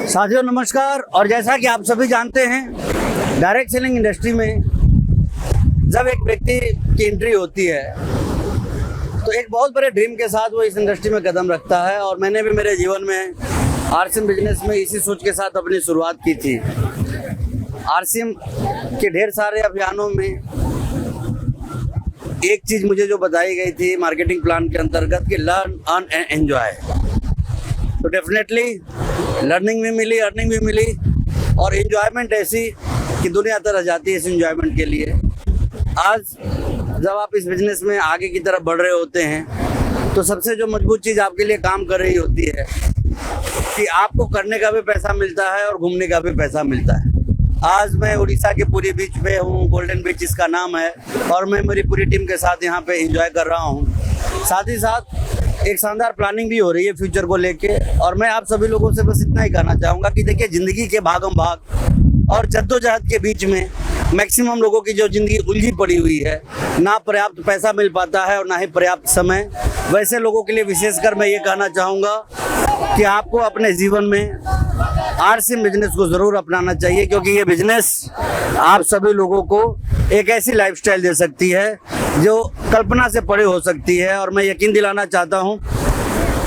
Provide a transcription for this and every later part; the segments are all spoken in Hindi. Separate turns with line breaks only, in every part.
साथियों नमस्कार। और जैसा कि आप सभी जानते हैं, डायरेक्ट सेलिंग इंडस्ट्री में जब एक व्यक्ति की एंट्री होती है तो एक बहुत बड़े ड्रीम के साथ वो इस इंडस्ट्री में कदम रखता है। और मैंने भी मेरे जीवन में आरसीएम बिजनेस में इसी सोच के साथ अपनी शुरुआत की थी। आरसीएम के ढेर सारे अभियानों में एक चीज़ मुझे जो बताई गई थी मार्केटिंग प्लान के अंतर्गत कि लर्न, अर्न एंड एंजॉय। तो डेफिनेटली लर्निंग भी मिली, अर्निंग भी मिली और एंजॉयमेंट ऐसी कि दुनिया तरह जाती है इस एंजॉयमेंट के लिए। आज जब आप इस बिजनेस में आगे की तरफ बढ़ रहे होते हैं तो सबसे जो मजबूत चीज़ आपके लिए काम कर रही होती है कि आपको करने का भी पैसा मिलता है और घूमने का भी पैसा मिलता है। आज मैं उड़ीसा के पूरी बीच पे हूँ, गोल्डन बीच इसका नाम है, और मैं मेरी पूरी टीम के साथ यहाँ पे एंजॉय कर रहा हूँ। साथ ही साथ एक शानदार प्लानिंग भी हो रही है फ्यूचर को लेके। और मैं आप सभी लोगों से बस इतना ही कहना चाहूँगा कि देखिए, ज़िंदगी के भागम भाग और जद्दोजहद के बीच में मैक्सिमम लोगों की जो ज़िंदगी उलझी पड़ी हुई है, ना पर्याप्त पैसा मिल पाता है और ना ही पर्याप्त समय। वैसे लोगों के लिए विशेषकर मैं ये कहना चाहूँगा कि आपको अपने जीवन में आरसीएम बिजनेस को ज़रूर अपनाना चाहिए, क्योंकि ये बिजनेस आप सभी लोगों को एक ऐसी लाइफस्टाइल दे सकती है जो कल्पना से परे हो सकती है। और मैं यकीन दिलाना चाहता हूँ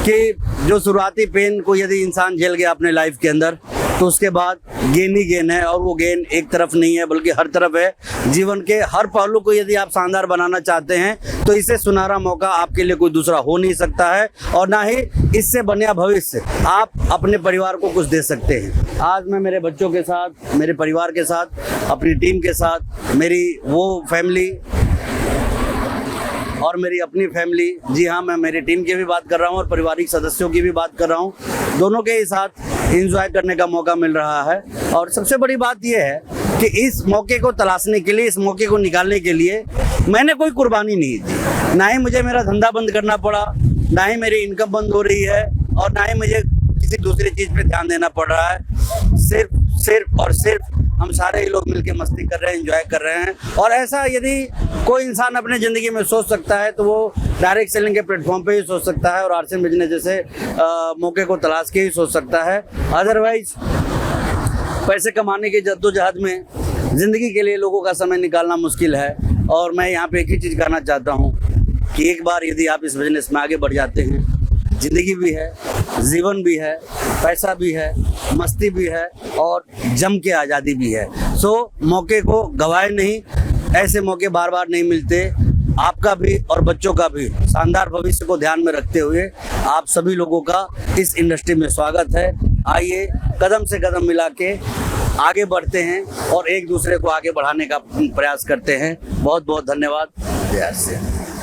कि जो शुरुआती पेन को यदि इंसान झेल गया अपने लाइफ के अंदर तो उसके बाद गेन ही गेन है। और वो गेन एक तरफ नहीं है बल्कि हर तरफ है। जीवन के हर पहलू को यदि आप शानदार बनाना चाहते हैं तो इससे सुनहरा मौका आपके लिए कोई दूसरा हो नहीं सकता है, और ना ही इससे बढ़िया भविष्य आप अपने परिवार को कुछ दे सकते हैं। आज मैं मेरे बच्चों के साथ, मेरे परिवार के साथ, अपनी टीम के साथ, मेरी वो फैमिली और मेरी अपनी फैमिली, जी हाँ, मैं मेरी टीम की भी बात कर रहा हूँ और पारिवारिक सदस्यों की भी बात कर रहा हूँ, दोनों के ही साथ एंजॉय करने का मौका मिल रहा है। और सबसे बड़ी बात यह है कि इस मौके को तलाशने के लिए, इस मौके को निकालने के लिए मैंने कोई कुर्बानी नहीं दी। ना ही मुझे मेरा धंधा बंद करना पड़ा, ना ही मेरी इनकम बंद हो रही है, और ना ही मुझे किसी दूसरी चीज़ पे ध्यान देना पड़ रहा है। सिर्फ और सिर्फ हम सारे ही लोग मिलके मस्ती कर रहे हैं, एंजॉय कर रहे हैं। और ऐसा यदि कोई इंसान अपने ज़िंदगी में सोच सकता है तो वो डायरेक्ट सेलिंग के प्लेटफॉर्म पे ही सोच सकता है और आरसीएम बिजनेस जैसे मौके को तलाश के ही सोच सकता है। अदरवाइज पैसे कमाने की जद्दोजहद में ज़िंदगी के लिए लोगों का समय निकालना मुश्किल है। और मैं यहाँ पे एक ही चीज़ कहना चाहता हूँ कि एक बार यदि आप इस बिजनेस में आगे बढ़ जाते हैं, ज़िंदगी भी है, जीवन भी है, पैसा भी है, मस्ती भी है और जम के आज़ादी भी है। सो मौके को गवाए नहीं, ऐसे मौके बार बार नहीं मिलते। आपका भी और बच्चों का भी शानदार भविष्य को ध्यान में रखते हुए आप सभी लोगों का इस इंडस्ट्री में स्वागत है। आइए कदम से कदम मिला के आगे बढ़ते हैं और एक दूसरे को आगे बढ़ाने का प्रयास करते हैं। बहुत बहुत धन्यवाद। जय श्री राम।